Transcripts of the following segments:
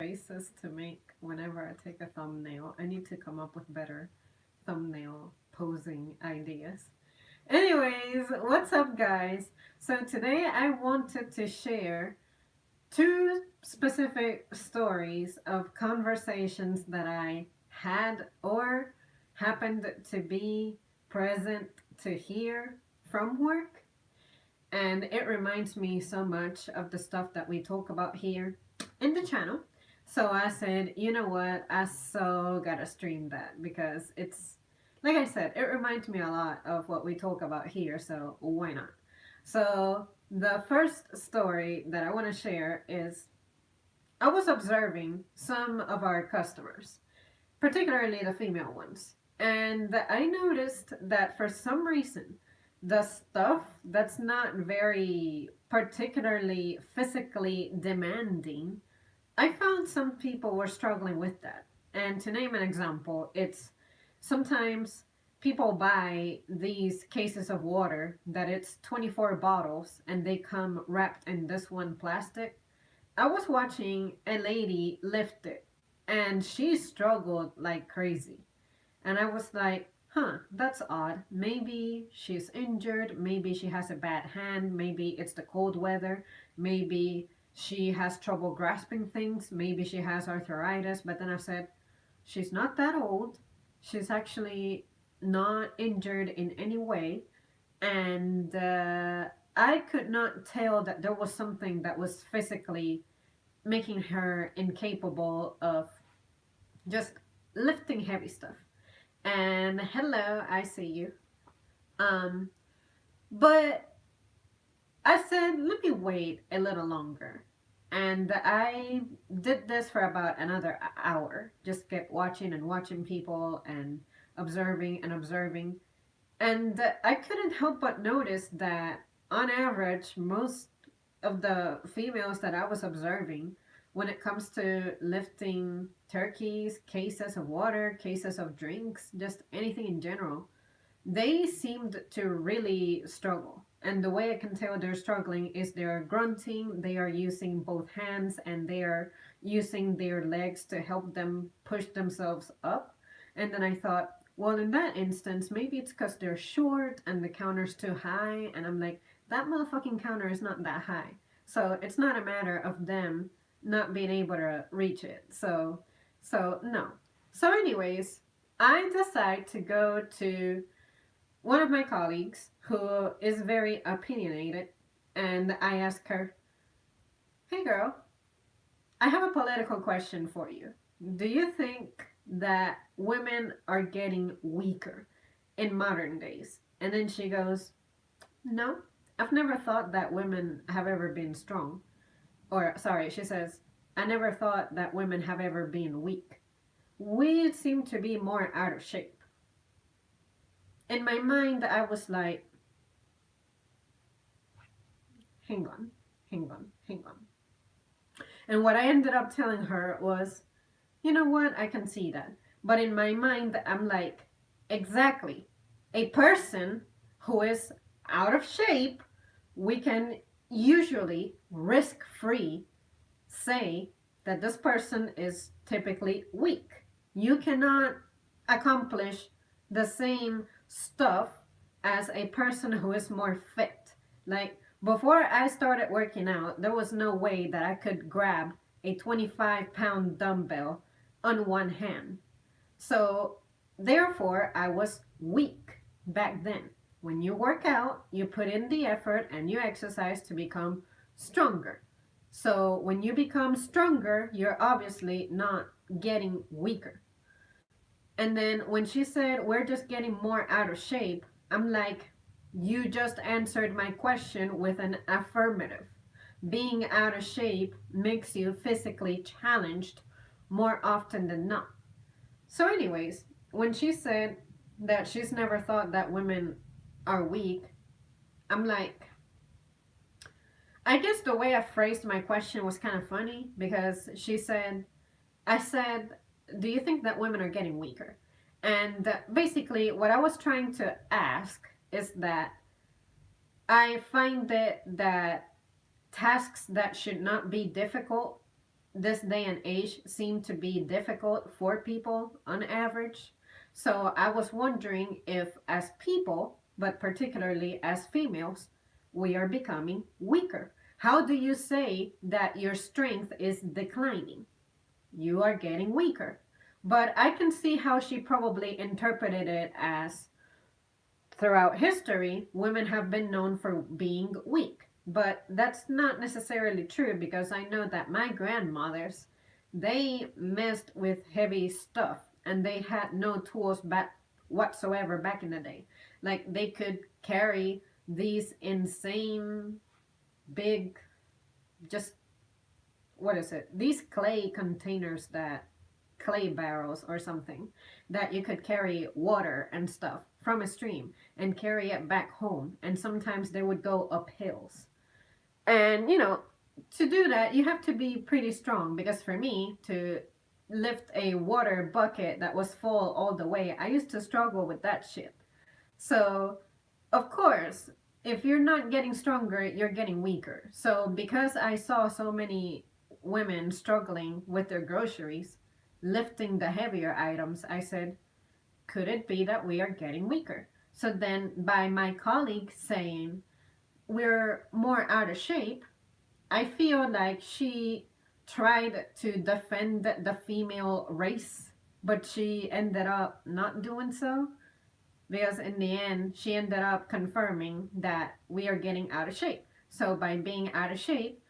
faces to make whenever I take a thumbnail. I need to come up with better thumbnail posing ideas. Anyways, what's up, guys? So, today I wanted to share two specific stories of conversations that I had or happened to be present to hear from work. And it reminds me so much of the stuff that we talk about here in the channel. So I said, you know what? I so gotta stream that because it's, like I said, it reminds me a lot of what we talk about here. So why not? So the first story that I want to share is I was observing some of our customers, particularly the female ones. And I noticed that for some reason, the stuff that's not very particularly physically demanding, I found some people were struggling with that. And to name an example, it's sometimes people buy these cases of water that it's 24 bottles and they come wrapped in this one plastic. I was watching a lady lift it and she struggled like crazy. And I was like, huh, that's odd. Maybe she's injured. Maybe she has a bad hand. Maybe it's the cold weather. Maybe she has trouble grasping things. Maybe she has arthritis. But then I said, she's not that old. She's actually not injured in any way. And I could not tell that there was something that was physically making her incapable of just lifting heavy stuff. And hello, I see you. Um, but I said, let me wait a little longer. And I did this for about another hour. Just kept watching and watching people and observing and observing. And I couldn't help but notice that on average, most of the females that I was observing, when it comes to lifting turkeys, cases of water, cases of drinks, just anything in general, they seemed to really struggle. And the way I can tell they're struggling is they're grunting, they are using both hands, and they are using their legs to help them push themselves up. And then I thought, well, in that instance, maybe it's because they're short and the counter's too high. And I'm like, that motherfucking counter is not that high. So it's not a matter of them not being able to reach it. So no. So anyways, I decide to go to one of my colleagues who is very opinionated, and I ask her, hey girl, I have a political question for you. Do you think that women are getting weaker in modern days? And then she goes, no, I've never thought that women have ever been strong. Or, sorry, she says, I never thought that women have ever been weak. We seem to be more out of shape. In my mind, I was like, hang on, hang on, hang on. And what I ended up telling her was, you know what, I can see that. But in my mind, I'm like, exactly. A person who is out of shape, we can usually risk free say that this person is typically weak. You cannot accomplish the same stuff as a person who is more fit. Like before I started working out, there was no way that I could grab a 25-pound dumbbell on one hand. So therefore, I was weak back then. When you work out, you put in the effort and you exercise to become stronger. So when you become stronger, you're obviously not getting weaker. And then when she said, we're just getting more out of shape, I'm like, you just answered my question with an affirmative. Being out of shape makes you physically challenged more often than not. So, anyways, when she said that she's never thought that women are weak, I'm like, I guess the way I phrased my question was kind of funny because she said, I said, do you think that women are getting weaker? And basically, what I was trying to ask is that I find that tasks that should not be difficult this day and age seem to be difficult for people on average. So I was wondering if, as people, but particularly as females, we are becoming weaker. How do you say that your strength is declining? You are getting weaker. But I can see how she probably interpreted it as throughout history, women have been known for being weak. But that's not necessarily true because I know that my grandmothers, they messed with heavy stuff and they had no tools back whatsoever back in the day. Like they could carry these insane big just what is it? These clay containers that clay barrels or something that you could carry water and stuff from a stream and carry it back home. And sometimes they would go up hills. And, to do that, you have to be pretty strong because for me to lift a water bucket that was full all the way, I used to struggle with that shit. So, of course, if you're not getting stronger, you're getting weaker. So, because I saw so many women struggling with their groceries, lifting the heavier items, I said, could it be that we are getting weaker? So then, by my colleague saying we're more out of shape, I feel like she tried to defend the female race, but she ended up not doing so because in the end, she ended up confirming that we are getting out of shape. So, by being out of shape,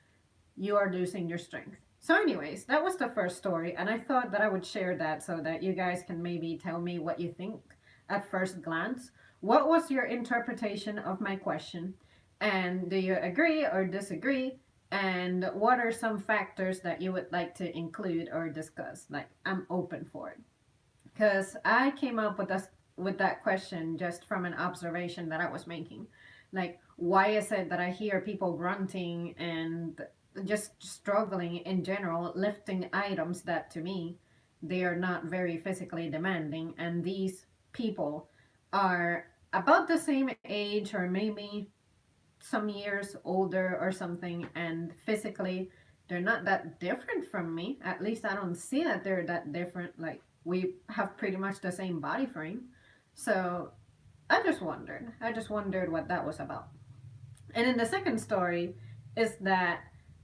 you are losing your strength. So, anyways, that was the first story, and I thought that I would share that so that you guys can maybe tell me what you think at first glance. What was your interpretation of my question? And do you agree or disagree? And what are some factors that you would like to include or discuss? Like, I'm open for it. Because I came up with that question just from an observation that I was making. Like, why is it that I hear people grunting and just struggling in general, lifting items that to me they are not very physically demanding, and these people are about the same age or maybe some years older or something, and physically they're not that different from me. At least I don't see that they're that different. Like we have pretty much the same body frame. So I just wondered what that was about. And then the second story is that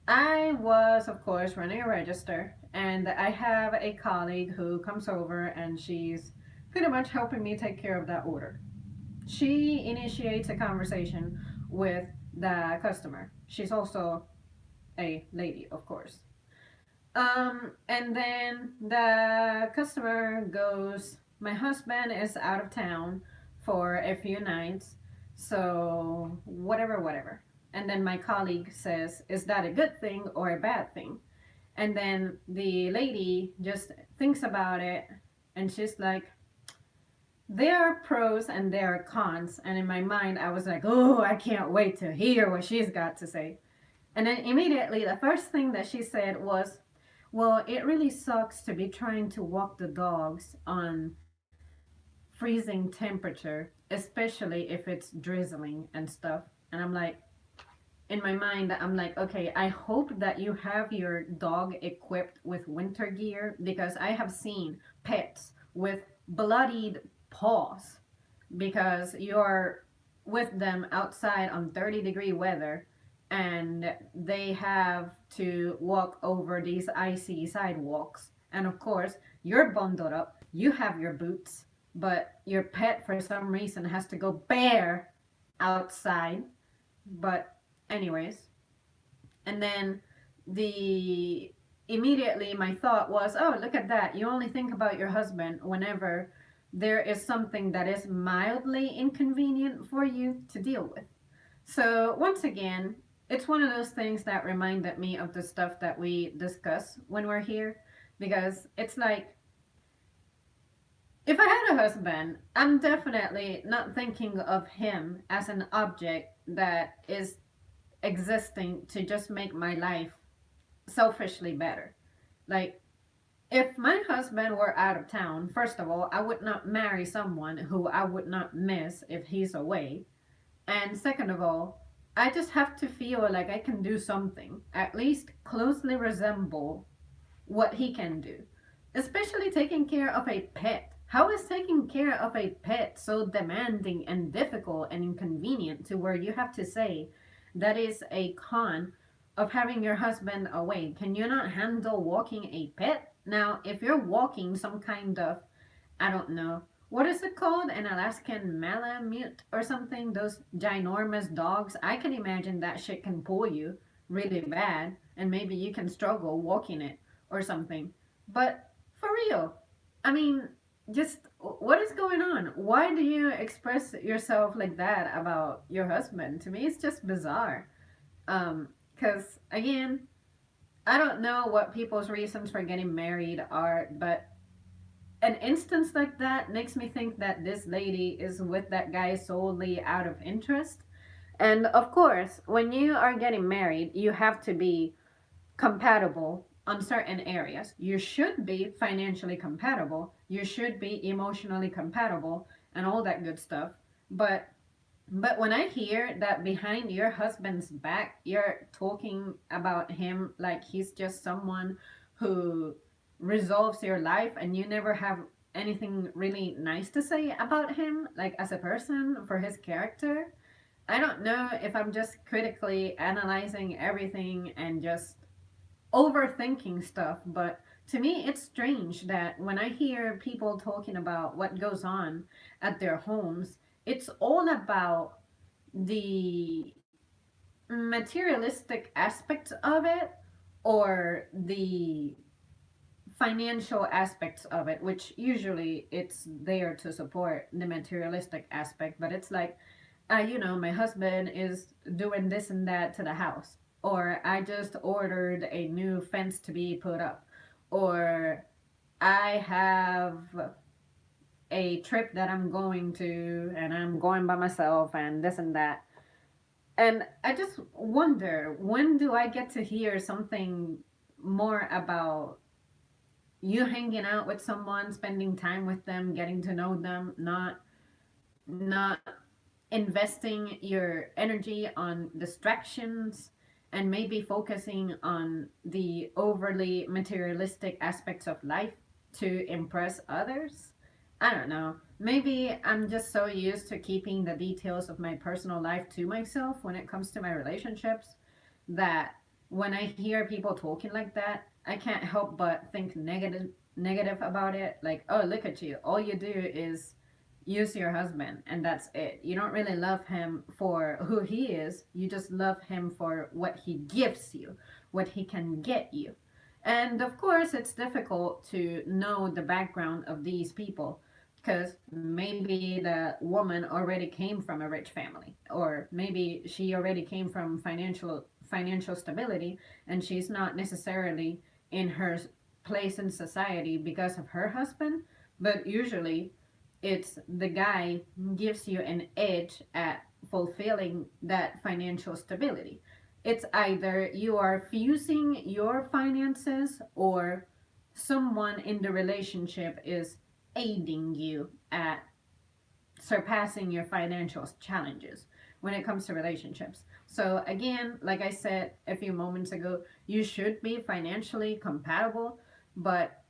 I was, of course, running a register, and I have a colleague who comes over and she's pretty much helping me take care of that order. She initiates a conversation with the customer. She's also a lady, of course. And then the customer goes, my husband is out of town for a few nights, so whatever, whatever. And then my colleague says, is that a good thing or a bad thing? And then the lady just thinks about it and she's like, there are pros and there are cons. And in my mind, I was like, oh, I can't wait to hear what she's got to say. And then immediately, the first thing that she said was, well, it really sucks to be trying to walk the dogs on freezing temperature, especially if it's drizzling and stuff. And I'm like, in my mind, I'm like, okay, I hope that you have your dog equipped with winter gear because I have seen pets with bloodied paws because you're with them outside on 30-degree weather and they have to walk over these icy sidewalks. And of course, you're bundled up, you have your boots, but your pet for some reason has to go bare outside. But, anyways, and then the immediately my thought was, oh, look at that. You only think about your husband whenever there is something that is mildly inconvenient for you to deal with. So, once again, it's one of those things that reminded me of the stuff that we discuss when we're here because it's like if I had a husband, I'm definitely not thinking of him as an object that is existing to just make my life selfishly better. Like, if my husband were out of town, first of all, I would not marry someone who I would not miss if he's away. And second of all, I just have to feel like I can do something, at least closely resemble what he can do, especially taking care of a pet. How is taking care of a pet so demanding and difficult and inconvenient to where you have to say that is a con of having your husband away? Can you not handle walking a pet? Now, if you're walking some kind of, I don't know, what is it called? An Alaskan Malamute or something? Those ginormous dogs. I can imagine that shit can pull you really bad, and maybe you can struggle walking it or something. But for real, I mean, just what is going on? Why do you express yourself like that about your husband? To me, it's just bizarre. Because again, I don't know what people's reasons for getting married are, but an instance like that makes me think that this lady is with that guy solely out of interest. And of course, when you are getting married, you have to be compatible on certain areas. You should be financially compatible, you should be emotionally compatible, and all that good stuff. But but when I hear that behind your husband's back, you're talking about him like he's just someone who resolves your life and you never have anything really nice to say about him, like as a person, for his character, I don't know if I'm just critically analyzing everything and just overthinking stuff, but to me, it's strange that when I hear people talking about what goes on at their homes, it's all about the materialistic aspects of it or the financial aspects of it, which usually it's there to support the materialistic aspect, but it's like, my husband is doing this and that to the house, or I just ordered a new fence to be put up, or I have a trip that I'm going to and I'm going by myself and this and that. And I just wonder, when do I get to hear something more about you hanging out with someone, spending time with them, getting to know them, not investing your energy on distractions and maybe focusing on the overly materialistic aspects of life to impress others. I don't know. Maybe I'm just so used to keeping the details of my personal life to myself when it comes to my relationships that when I hear people talking like that, I can't help but think negative about it. Like, oh, look at you. All you do is use your husband and that's it. You don't really love him for who he is. You just love him for what he gives you, what he can get you. And of course, it's difficult to know the background of these people because maybe the woman already came from a rich family, or maybe she already came from financial stability and she's not necessarily in her place in society because of her husband, but usually it's the guy gives you an edge at fulfilling that financial stability. It's either you are fusing your finances or someone in the relationship is aiding you at surpassing your financial challenges when it comes to relationships. So, again, like I said a few moments ago, you should be financially compatible, but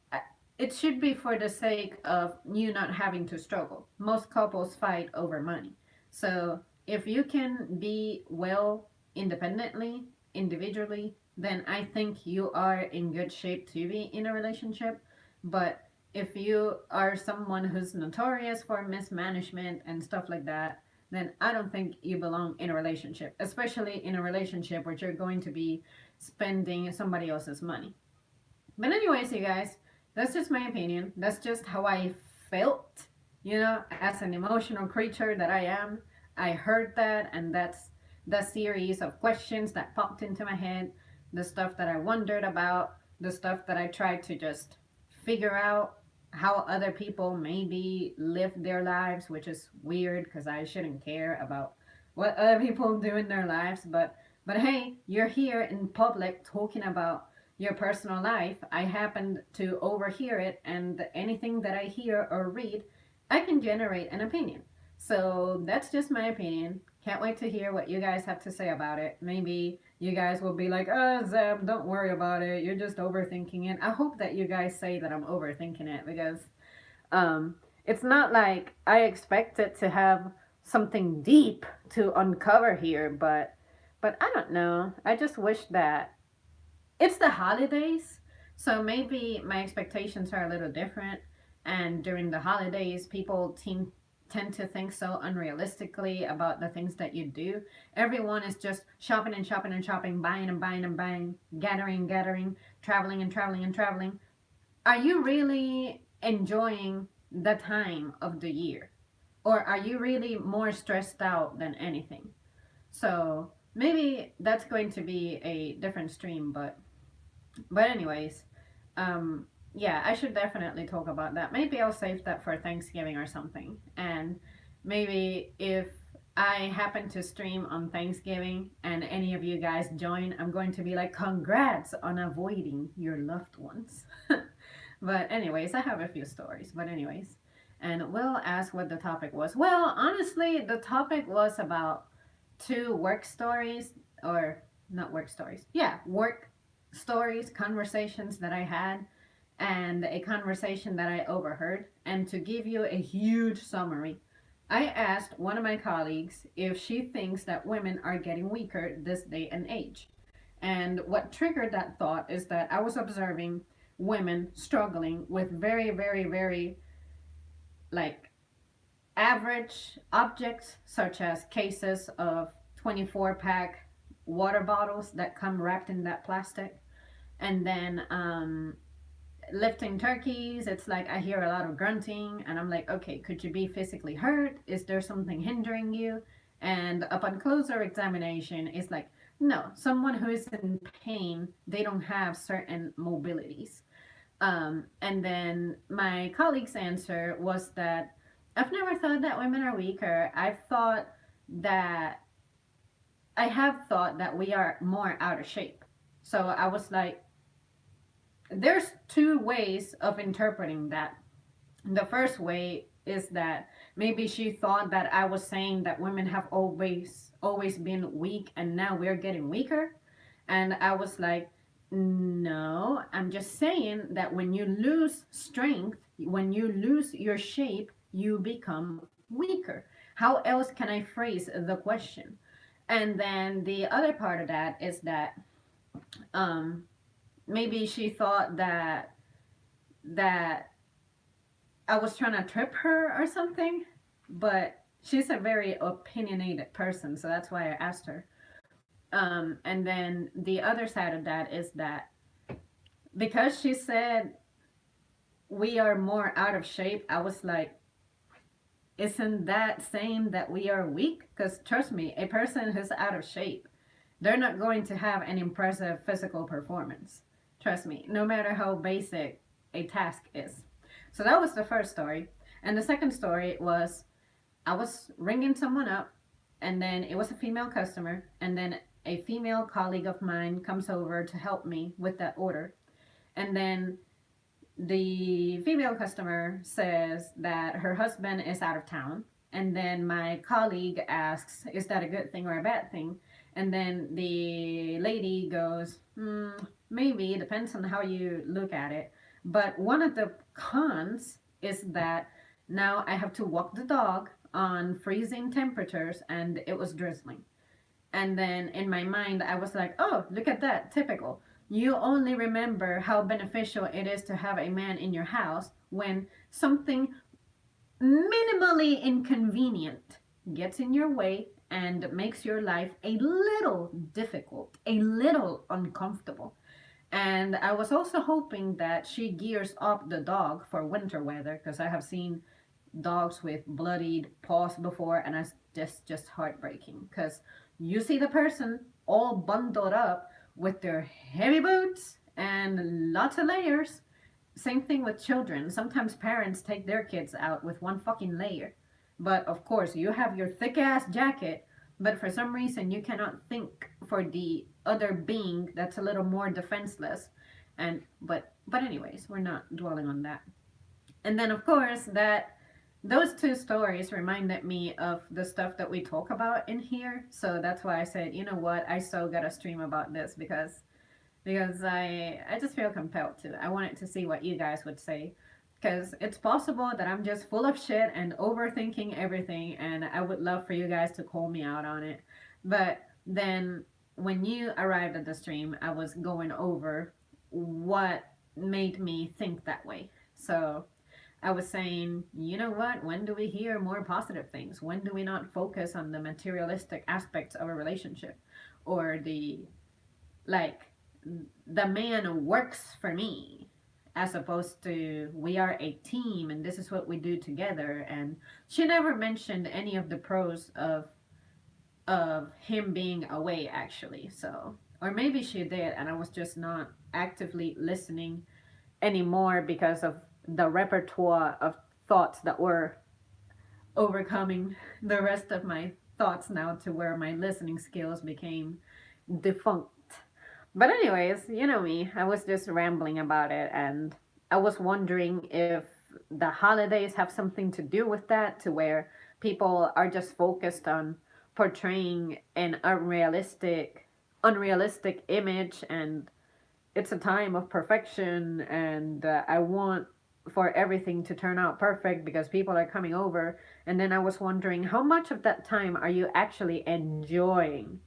it should be for the sake of you not having to struggle. Most couples fight over money. So, if you can be well independently, individually, then I think you are in good shape to be in a relationship. But if you are someone who's notorious for mismanagement and stuff like that, then I don't think you belong in a relationship, especially in a relationship where you're going to be spending somebody else's money. But, anyways, you guys, that's just my opinion. That's just how I felt, as an emotional creature that I am. I heard that, and that's the series of questions that popped into my head, the stuff that I wondered about, the stuff that I tried to just figure out how other people maybe live their lives, which is weird because I shouldn't care about what other people do in their lives. But hey, you're here in public talking about your personal life. I happened to overhear it, and anything that I hear or read, I can generate an opinion. So that's just my opinion. Can't wait to hear what you guys have to say about it. Maybe you guys will be like, oh, Zeb, don't worry about it. You're just overthinking it. I hope that you guys say that I'm overthinking it because um, it's not like I expected to have something deep to uncover here, but I don't know. I just wish that it's the holidays, so maybe my expectations are a little different. And during the holidays, tend to think so unrealistically about the things that you do. Everyone is just shopping and shopping and shopping, buying and buying and buying, gathering and gathering, traveling and traveling and traveling. Are you really enjoying the time of the year? Or are you really more stressed out than anything? So maybe that's going to be a different stream, but anyways, um, yeah, I should definitely talk about that. Maybe I'll save that for Thanksgiving or something. And maybe if I happen to stream on Thanksgiving and any of you guys join, I'm going to be like, congrats on avoiding your loved ones. But anyways, I have a few stories. But anyways, and Will asked what the topic was. Well, honestly, the topic was about two work stories, or not work stories. Yeah, work stories, conversations that I had, and a conversation that I overheard. And to give you a huge summary, I asked one of my colleagues if she thinks that women are getting weaker this day and age. And what triggered that thought is that I was observing women struggling with very, very, very like average objects, such as cases of 24-pack water bottles that come wrapped in that plastic. And then lifting turkeys, it's like I hear a lot of grunting, and I'm like, okay, could you be physically hurt? Is there something hindering you? And upon closer examination, it's like, no, someone who is in pain, they don't have certain mobilities. And then my colleague's answer was that I've never thought that women are weaker. That I have thought that we are more out of shape. So I was like, there's two ways of interpreting that. The first way is that maybe she thought that I was saying that women have always been weak and now we're getting weaker. And I was like, no, I'm just saying that when you lose strength, when you lose your shape, you become weaker. How else can I phrase the question? And then the other part of that is that um, maybe she thought that I was trying to trip her or something, but she's a very opinionated person, so that's why I asked her. And then the other side of that is that because she said we are more out of shape, I was like, isn't that saying that we are weak? Because trust me, a person who's out of shape, they're not going to have an impressive physical performance. Trust me, no matter how basic a task is. So that was the first story. And the second story was I was ringing someone up, and then it was a female customer, and then a female colleague of mine comes over to help me with that order. And then the female customer says that her husband is out of town. And then my colleague asks, is that a good thing or a bad thing? And then the lady goes, maybe, it depends on how you look at it. But one of the cons is that now I have to walk the dog on freezing temperatures and it was drizzling. And then in my mind, I was like, oh, look at that, typical. You only remember how beneficial it is to have a man in your house when something minimally inconvenient gets in your way and makes your life a little difficult, a little uncomfortable. And I was also hoping that she gears up the dog for winter weather because I have seen dogs with bloodied paws before, and it's just heartbreaking because you see the person all bundled up with their heavy boots and lots of layers. Same thing with children. Sometimes parents take their kids out with one fucking layer. But of course, you have your thick ass jacket, but for some reason you cannot think for the other being that's a little more defenseless. And but anyways, we're not dwelling on that. And then of course those two stories reminded me of the stuff that we talk about in here. So that's why I said, you know what, I so gotta stream about this because I just feel compelled to. I wanted to see what you guys would say. Because it's possible that I'm just full of shit and overthinking everything, and I would love for you guys to call me out on it. But then when you arrived at the stream, I was going over what made me think that way. So I was saying, you know what? When do we hear more positive things? When do we not focus on the materialistic aspects of a relationship or like, the man works for me as opposed to we are a team and this is what we do together. And she never mentioned any of the pros of him being away, actually. So, or maybe she did and I was just not actively listening anymore because of the repertoire of thoughts that were overcoming the rest of my thoughts now, to where my listening skills became defunct. But anyways, you know me, I was just rambling about it, and I was wondering if the holidays have something to do with that, to where people are just focused on portraying an unrealistic image, and it's a time of perfection, and I want for everything to turn out perfect because people are coming over. And then I was wondering, how much of that time are you actually enjoying,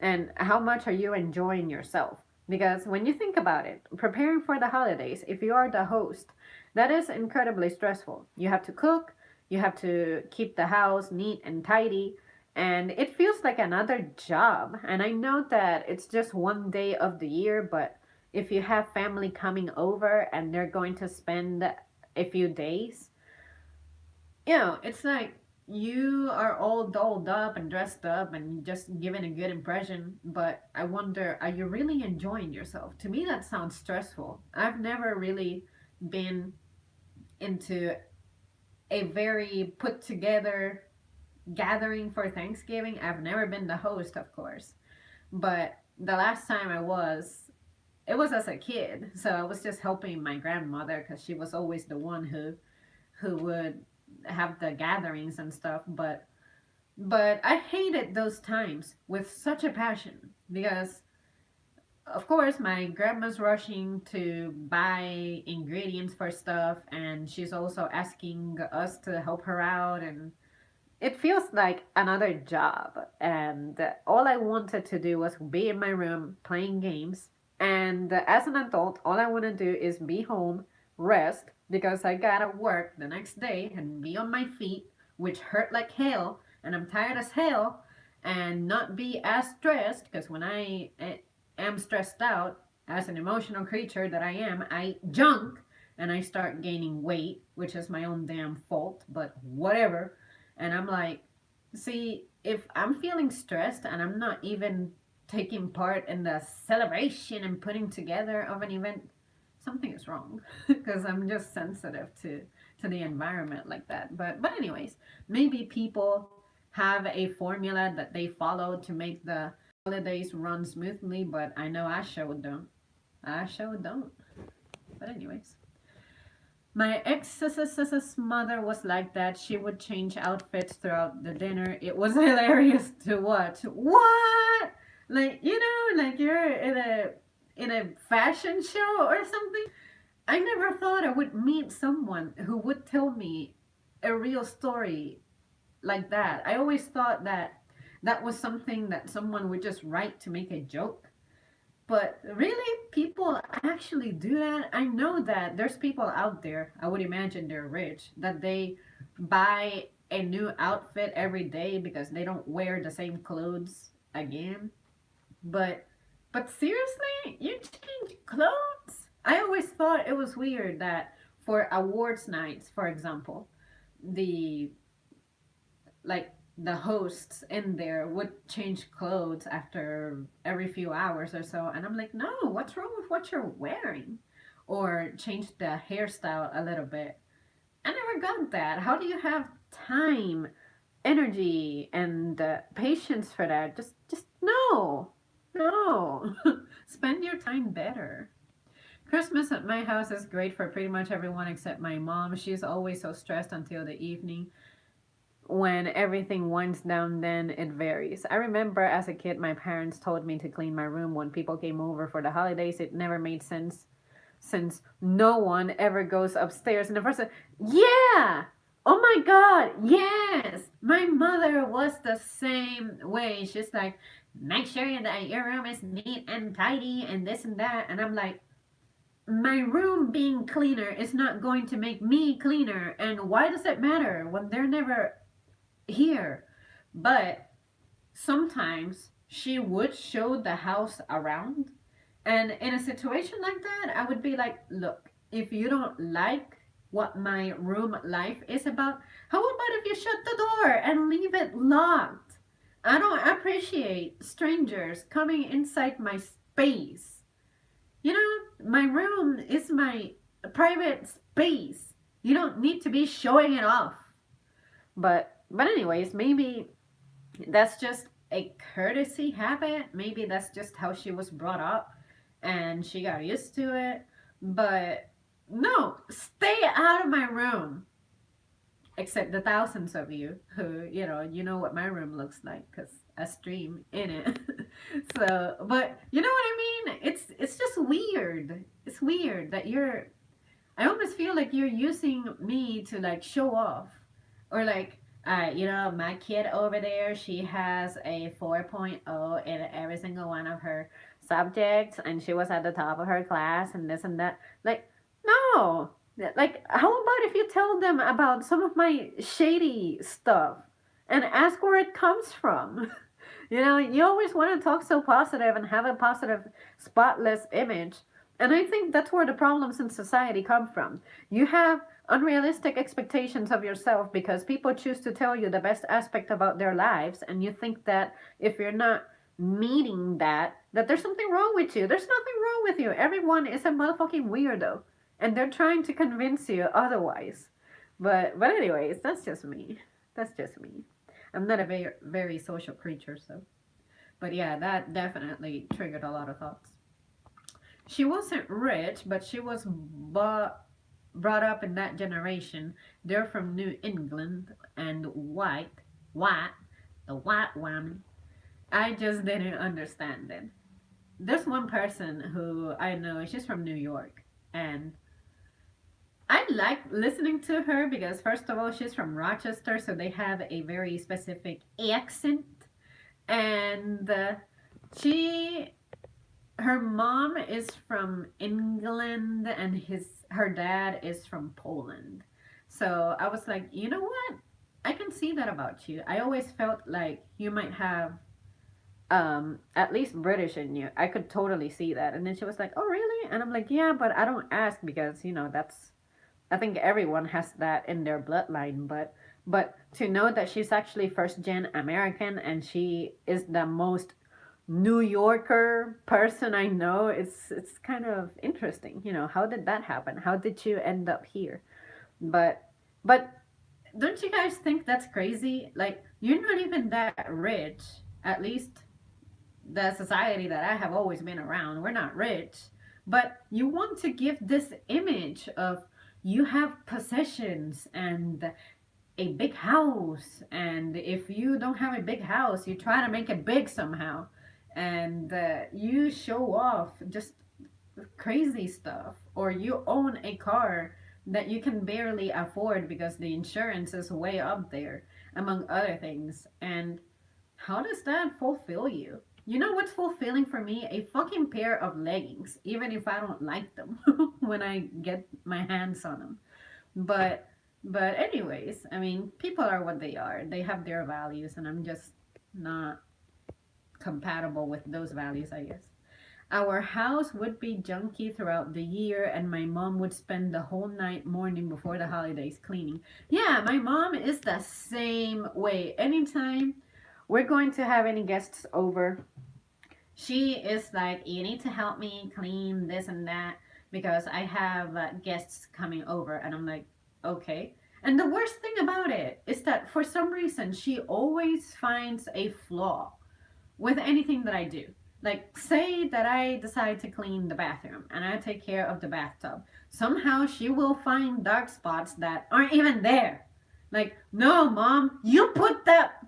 and how much are you enjoying yourself? Because when you think about it, preparing for the holidays, if you are the host, that is incredibly stressful. You have to cook, you have to keep the house neat and tidy, and it feels like another job. And I know that it's just one day of the year, but if you have family coming over and they're going to spend a few days, it's like you are all dolled up and dressed up and just giving a good impression. But I wonder, are you really enjoying yourself? To me, that sounds stressful. I've never really been into a very put together gathering for Thanksgiving. I've never been the host, of course. But the last time it was as a kid. So I was just helping my grandmother because she was always the one who would have the gatherings and stuff. But I hated those times with such a passion because of course my grandma's rushing to buy ingredients for stuff, and she's also asking us to help her out, and it feels like another job. And all I wanted to do was be in my room playing games. And as an adult, all I want to do is be home, rest, because I gotta work the next day and be on my feet, which hurt like hell, and I'm tired as hell, and not be as stressed, because when I am stressed out, as an emotional creature that I am, I junk and I start gaining weight, which is my own damn fault, but whatever. And I'm like, see, if I'm feeling stressed and I'm not even taking part in the celebration and putting together of an event, something is wrong because I'm just sensitive to the environment like that. But anyways, maybe people have a formula that they follow to make the holidays run smoothly, but I know I sure don't. I sure don't. But anyways, my ex's mother was like that. She would change outfits throughout the dinner. It was hilarious to watch. What? Like, like you're in a fashion show or something. I never thought I would meet someone who would tell me a real story like that. I always thought that that was something that someone would just write to make a joke. But really, people actually do that. I know that there's people out there, I would imagine they're rich, that they buy a new outfit every day because they don't wear the same clothes again. But but seriously, you change clothes? I always thought it was weird that for awards nights, for example, the like the hosts in there would change clothes after every few hours or so, and I'm like, no, what's wrong with what you're wearing? Or change the hairstyle a little bit. I never got that. How do you have time, energy, and patience for that? Just no, no. Spend your time better. Christmas at my house is great for pretty much everyone except my mom. She's always so stressed until the evening. When everything winds down, then it varies. I remember as a kid, my parents told me to clean my room when people came over for the holidays. It never made sense since no one ever goes upstairs. And the first, yeah, oh my god, yes. My mother was the same way. She's like, make sure that your room is neat and tidy and this and that. And I'm like, my room being cleaner is not going to make me cleaner. And why does it matter when they're never here? But sometimes she would show the house around. And in a situation like that, I would be like, look, if you don't like what my room life is about, how about if you shut the door and leave it locked? I don't appreciate strangers coming inside my space. You know, my room is my private space. You don't need to be showing it off. But anyways, maybe that's just a courtesy habit. Maybe that's just how she was brought up and she got used to it. But no, stay out of my room. Except the thousands of you who, you know what my room looks like because I stream in it. So, but you know what I mean? It's just weird. It's weird that I almost feel like you're using me to like show off or like my kid over there, she has a 4.0 in every single one of her subjects, and she was at the top of her class, and this and that. Like, no. Like, how about if you tell them about some of my shady stuff and ask where it comes from? You always want to talk so positive and have a positive, spotless image. And I think that's where the problems in society come from. You have unrealistic expectations of yourself because people choose to tell you the best aspect about their lives, and you think that if you're not meeting that there's something wrong with you. There's nothing wrong with you. Everyone is a motherfucking weirdo, and they're trying to convince you otherwise. But anyways, that's just me. That's just me. I'm not a very social creature, so. But yeah, that definitely triggered a lot of thoughts. She wasn't rich, but she was brought up in that generation. They're from New England and white, the white woman. I just didn't understand it. There's one person who I know, she's from New York, and I like listening to her because, first of all, she's from Rochester, so they have a very specific accent, and she her mom is from England and her dad is from Poland. So I was like, you know what? I can see that about you. I always felt like you might have at least British in you. I could totally see that. And then she was like, "Oh, really?" And I'm like, "Yeah, but I don't ask because, that's I think everyone has that in their bloodline, but to know that she's actually first gen American and she is the most New Yorker person I know, it's kind of interesting. How did that happen? How did you end up here? But but don't you guys think that's crazy? Like, you're not even that rich. At least the society that I have always been around, we're not rich. But you want to give this image of you have possessions and a big house, and if you don't have a big house, you try to make it big somehow, and you show off just crazy stuff, or you own a car that you can barely afford because the insurance is way up there, among other things. And how does that fulfill you? You know what's fulfilling for me? A fucking pair of leggings, even if I don't like them when I get my hands on them. But but anyways, I mean, people are what they are. They have their values, and I'm just not compatible with those values, I guess. Our house would be junky throughout the year, and my mom would spend the whole night morning before the holidays cleaning. Yeah, my mom is the same way. Anytime we're going to have any guests over, she is like, you need to help me clean this and that because I have guests coming over. And I'm like, okay. And the worst thing about it is that for some reason, she always finds a flaw with anything that I do. Like, say that I decide to clean the bathroom and I take care of the bathtub. Somehow she will find dark spots that aren't even there. Like, no, mom, you put that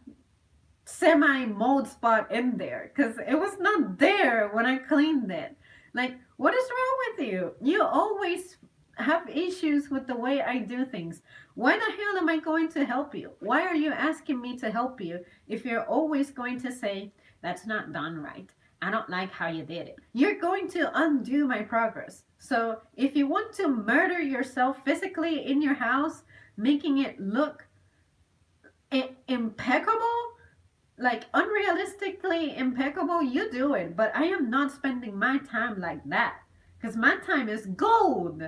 semi mold spot in there because it was not there when I cleaned it. Like, what is wrong with you? You always have issues with the way I do things. Why the hell am I going to help you? Why are you asking me to help you if you're always going to say, that's not done right? I don't like how you did it. You're going to undo my progress. So if you want to murder yourself physically in your house, making it look impeccable, like unrealistically impeccable, you do it. But I am not spending my time like that because my time is gold.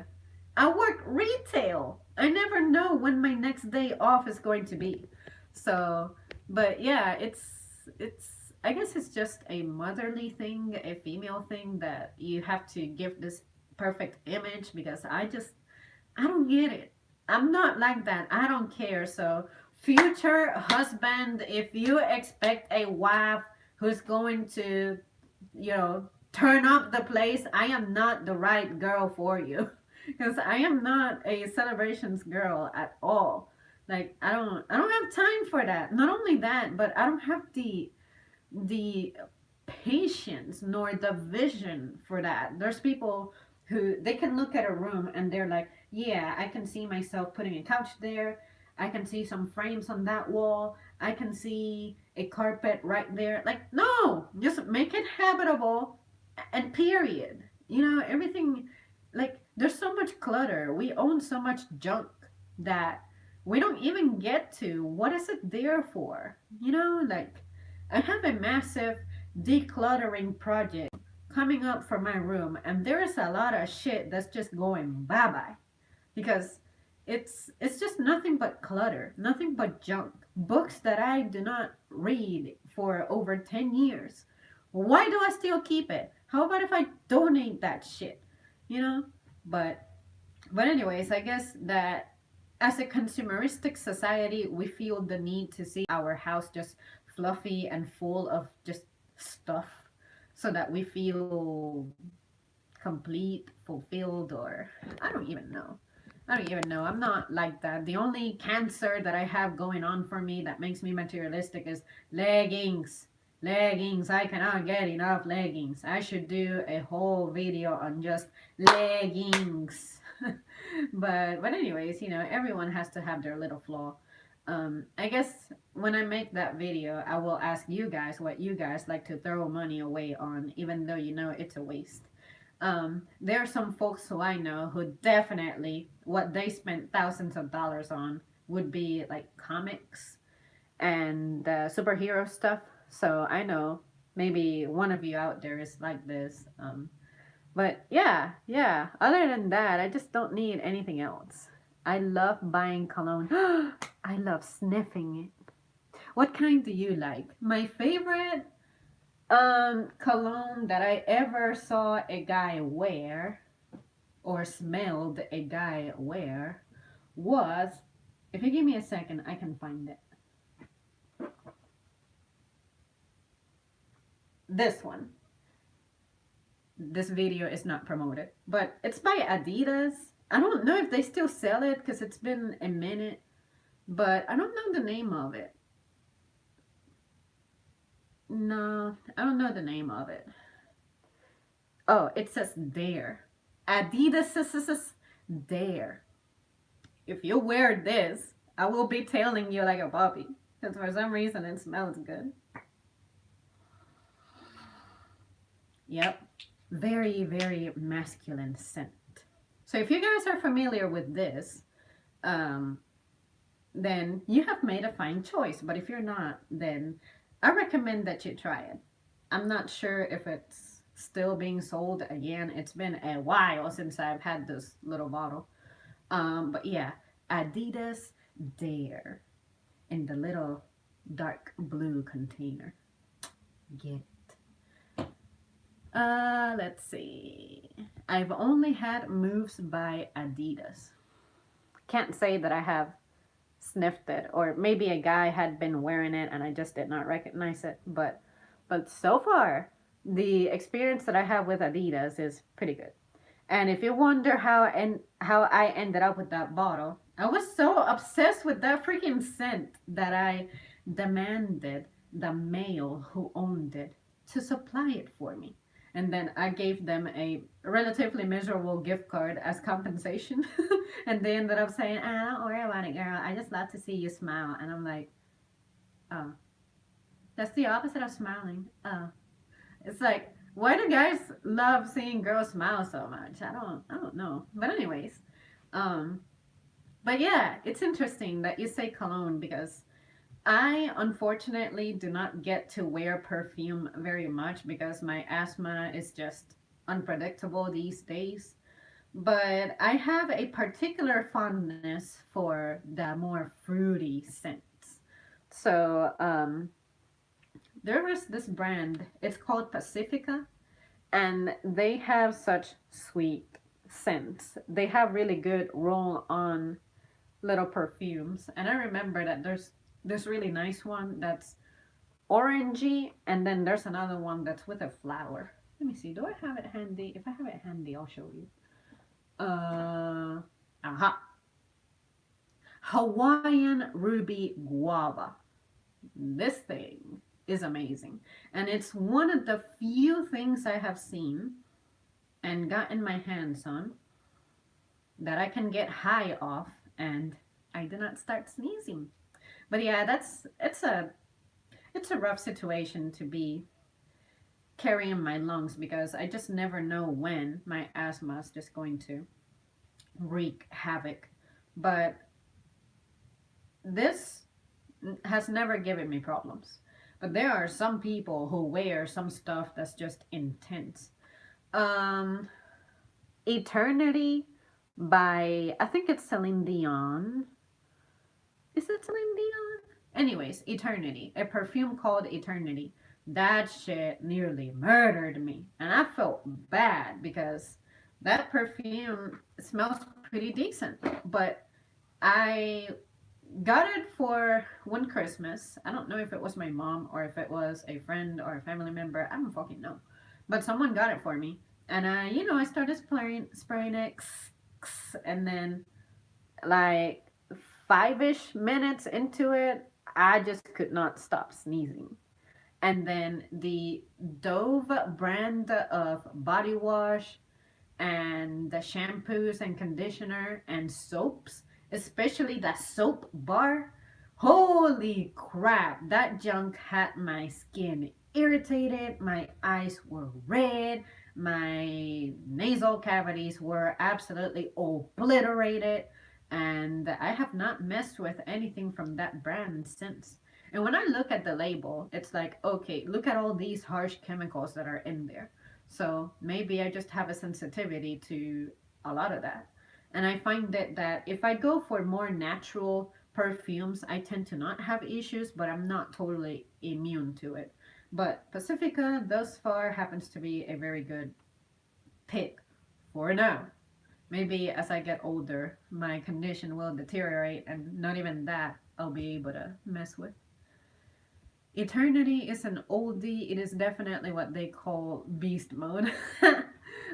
I work retail. I never know when my next day off is going to be. So, but yeah, it's I guess it's just a motherly thing, a female thing that you have to give this perfect image because I don't get it. I'm not like that. I don't care. So, future husband, if you expect a wife who's going to, turn up the place, I am not the right girl for you. Because I am not a celebrations girl at all. Like, I don't have time for that. Not only that, but I don't have the patience nor the vision for that. There's people who they can look at a room and they're like, yeah, I can see myself putting a couch there. I can see some frames on that wall. I can see a carpet right there. Like, no, just make it habitable and period. Everything, like, there's so much clutter. We own so much junk that we don't even get to what is it there for? Like, I have a massive decluttering project coming up for my room, and there's a lot of shit that's just going bye bye because it's just nothing but clutter, nothing but junk. Books that I do not read for over 10 years. Why do I still keep it? How about if I donate that shit? You know? But anyways, I guess that as a consumeristic society, we feel the need to see our house just fluffy and full of just stuff so that we feel complete, fulfilled, or I don't even know. I don't even know. I'm not like that. The only cancer that I have going on for me that makes me materialistic is leggings. Leggings. I cannot get enough leggings. I should do a whole video on just leggings. But anyways, everyone has to have their little flaw. I guess when I make that video, I will ask you guys what you guys like to throw money away on, even though it's a waste. There are some folks who I know who definitely what they spent thousands of dollars on would be like comics and superhero stuff. So I know maybe one of you out there is like this. But yeah, yeah. Other than that, I just don't need anything else. I love buying cologne. I love sniffing it. What kind do you like? My favorite cologne that I ever saw a guy wear or smelled a guy wear was, if you give me a second, I can find it. This one. This video is not promoted, but it's by Adidas. I don't know if they still sell it because it's been a minute, but I don't know the name of it. No, I don't know the name of it. Oh, it says Dare. Adidas says Dare. If you wear this, I will be tailing you like a puppy. Because for some reason it smells good. Yep. Very, very masculine scent. So if you guys are familiar with this, then you have made a fine choice. But if you're not, then I recommend that you try it. I'm not sure if it's still being sold. Again, it's been a while since I've had this little bottle. But yeah, Adidas Dare in the little dark blue container. Get it. Let's see. I've only had moves by Adidas. Can't say that I have sniffed it, or maybe a guy had been wearing it and I just did not recognize it. But so far, the experience that I have with Adidas is pretty good. And if you wonder how I ended up with that bottle, I was so obsessed with that freaking scent that I demanded the male who owned it to supply it for me. And then I gave them a relatively miserable gift card as compensation. And they ended up saying, ah, don't worry about it, girl. I just love to see you smile. And I'm like, oh, that's the opposite of smiling. Oh. It's like, why do guys love seeing girls smile so much? I don't know. But anyways, um, but yeah, it's interesting that you say cologne because I unfortunately do not get to wear perfume very much because my asthma is just unpredictable these days. But I have a particular fondness for the more fruity scents. So, there was this brand, it's called Pacifica, and they have such sweet scents. They have really good roll on little perfumes. And I remember that there's this really nice one that's orangey, and then there's another one that's with a flower. Let me see. Do I have it handy? If I have it handy, I'll show you. Aha. Hawaiian Ruby Guava. This thing is amazing. And it's one of the few things I have seen and gotten my hands on that I can get high off and I do not start sneezing. But yeah, it's a rough situation to be carrying my lungs because I just never know when my asthma is just going to wreak havoc. But this has never given me problems. But there are some people who wear some stuff that's just intense. Um, Eternity by I think it's Celine Dion. Is it Celine Dion? Anyways, Eternity, a perfume called Eternity. That shit nearly murdered me, and I felt bad because that perfume smells pretty decent. But I got it for one Christmas. I don't know if it was my mom or if it was a friend or a family member. I don't fucking know. But someone got it for me. And I started spraying it, and then like 5-ish minutes into it, I just could not stop sneezing. And then the Dove brand of body wash and the shampoos and conditioner and soaps, especially the soap bar. Holy crap, that junk had my skin irritated, my eyes were red, my nasal cavities were absolutely obliterated, and I have not messed with anything from that brand since. And when I look at the label, it's like, okay, look at all these harsh chemicals that are in there. So maybe I just have a sensitivity to a lot of that. And I find that if I go for more natural perfumes, I tend to not have issues, but I'm not totally immune to it. But Pacifica thus far happens to be a very good pick for now. Maybe as I get older, my condition will deteriorate, and not even that I'll be able to mess with. Eternity is an oldie. It is definitely what they call beast mode.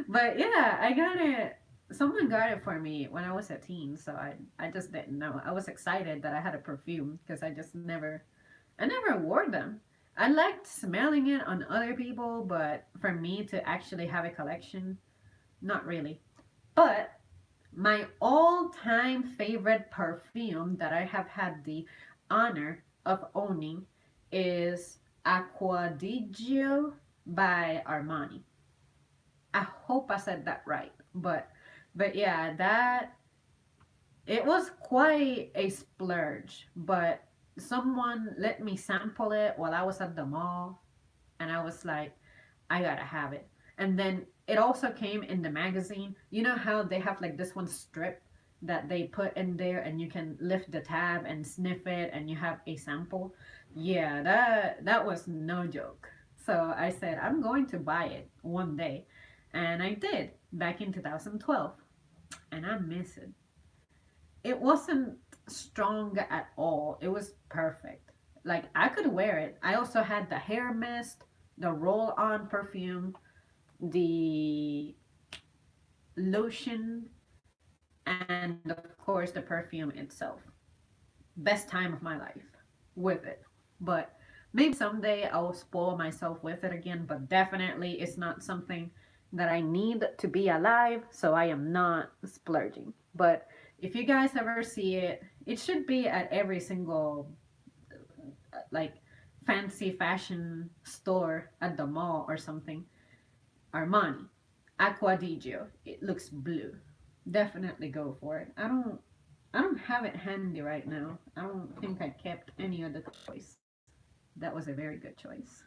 But yeah, I got it. Someone got it for me when I was a teen, so I just didn't know. I was excited that I had a perfume because I never wore them. I liked smelling it on other people, but for me to actually have a collection, not really. But my all-time favorite perfume that I have had the honor of owning is Acquadigio by Armani. I hope I said that right. But yeah, that it was quite a splurge, but someone let me sample it while I was at the mall and I was like, I gotta have it. And then it also came in the magazine. You know how they have like this one strip that they put in there and you can lift the tab and sniff it and you have a sample? Yeah, that was no joke. So I said I'm going to buy it one day. And I did back in 2012. And I miss it. It wasn't strong at all. It was perfect. Like I could wear it. I also had the hair mist. the roll-on perfume, the lotion, and of course the perfume itself. Best time of my life with it. But maybe someday I'll spoil myself with it again, but definitely it's not something that I need to be alive, so I am not splurging. But if you guys ever see it, it should be at every single like fancy fashion store at the mall or something. Armani, Aqua di Gio. It looks blue. Definitely go for it. I don't have it handy right now. I don't think I kept any other choice. That was a very good choice.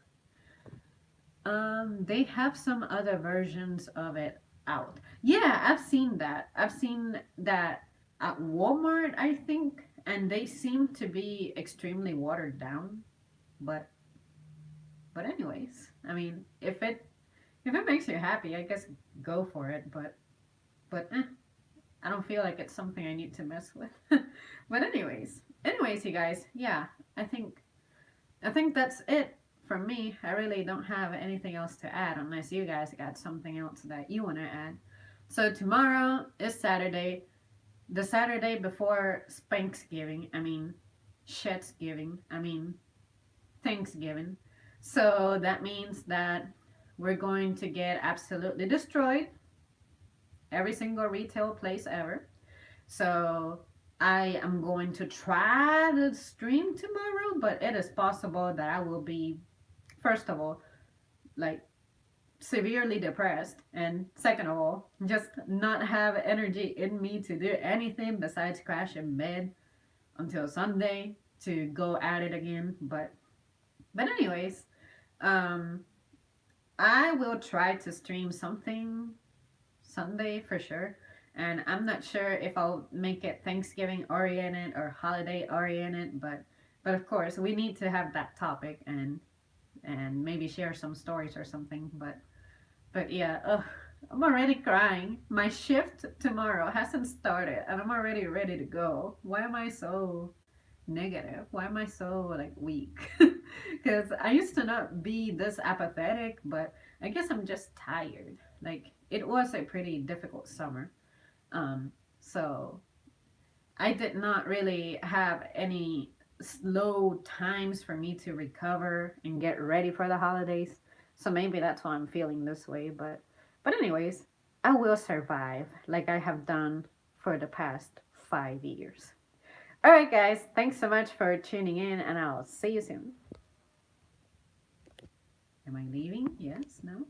They have some other versions of it out. Yeah, I've seen that. I've seen that at Walmart, I think, and they seem to be extremely watered down. But anyways, I mean, if it makes you happy, I guess go for it. But I don't feel like it's something I need to mess with. But anyways, you guys, yeah, I think I think that's it from me. I really don't have anything else to add unless you guys got something else that you want to add. So tomorrow is Saturday, the Saturday before Spanksgiving. I mean, Shetsgiving. I mean, Thanksgiving. So that means that we're going to get absolutely destroyed every single retail place ever. So I am going to try to stream tomorrow, but it is possible that I will be, first of all, like severely depressed, and second of all, just not have energy in me to do anything besides crash in bed until Sunday to go at it again. But anyways, um, I will try to stream something Sunday for sure. And I'm not sure if I'll make it Thanksgiving oriented or holiday oriented, but of course we need to have that topic and maybe share some stories or something. But yeah, ugh, I'm already crying. My shift tomorrow hasn't started and I'm already ready to go. Why am I so negative? Why am I so like weak? Because I used to not be this apathetic, but I guess I'm just tired. Like it was a pretty difficult summer. So I did not really have any slow times for me to recover and get ready for the holidays. So maybe that's why I'm feeling this way. But anyways, I will survive like I have done for the past 5 years. All right, guys. Thanks so much for tuning in, and I'll see you soon. Am I leaving? Yes? No?